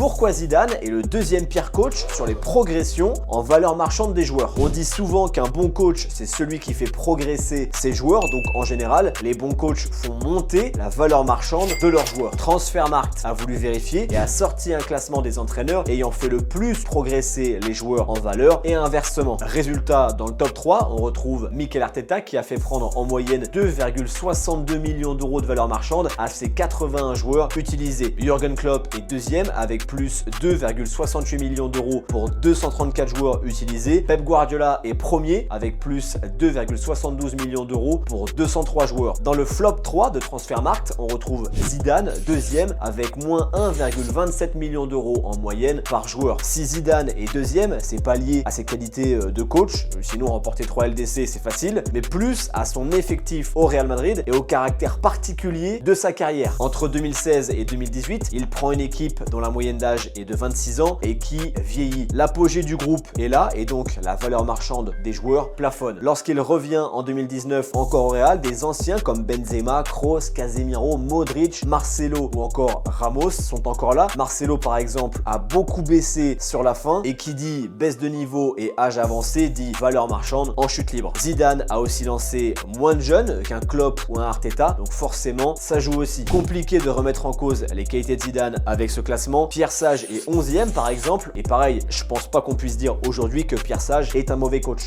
Pourquoi Zidane est le deuxième pire coach sur les progressions en valeur marchande des joueurs? On dit souvent qu'un bon coach, c'est celui qui fait progresser ses joueurs, donc en général, les bons coachs font monter la valeur marchande de leurs joueurs. Transfermarkt a voulu vérifier et a sorti un classement des entraîneurs ayant fait le plus progresser les joueurs en valeur et inversement. Résultat, dans le top 3, on retrouve Mikel Arteta qui a fait prendre en moyenne 2,62 millions d'euros de valeur marchande à ses 81 joueurs utilisés. Jürgen Klopp est deuxième avec plus 2,68 millions d'euros pour 234 joueurs utilisés. Pep Guardiola est premier avec plus 2,72 millions d'euros pour 203 joueurs. Dans le flop 3 de Transfermarkt, on retrouve Zidane deuxième avec moins 1,27 millions d'euros en moyenne par joueur. Si Zidane est deuxième, c'est pas lié à ses qualités de coach, sinon remporter 3 LDC c'est facile, mais plus à son effectif au Real Madrid et au caractère particulier de sa carrière. Entre 2016 et 2018, il prend une équipe dont la moyenne d'âge est de 26 ans et qui vieillit. L'apogée du groupe est là et donc la valeur marchande des joueurs plafonne. Lorsqu'il revient en 2019 encore au Real, des anciens comme Benzema, Kroos, Casemiro, Modric, Marcelo ou encore Ramos sont encore là. Marcelo par exemple a beaucoup baissé sur la fin et qui dit baisse de niveau et âge avancé dit valeur marchande en chute libre. Zidane a aussi lancé moins de jeunes qu'un Klopp ou un Arteta, donc forcément ça joue aussi. Compliqué de remettre en cause les qualités de Zidane avec ce classement. Pierre Sage est 11e par exemple et pareil, je pense pas qu'on puisse dire aujourd'hui que Pierre Sage est un mauvais coach.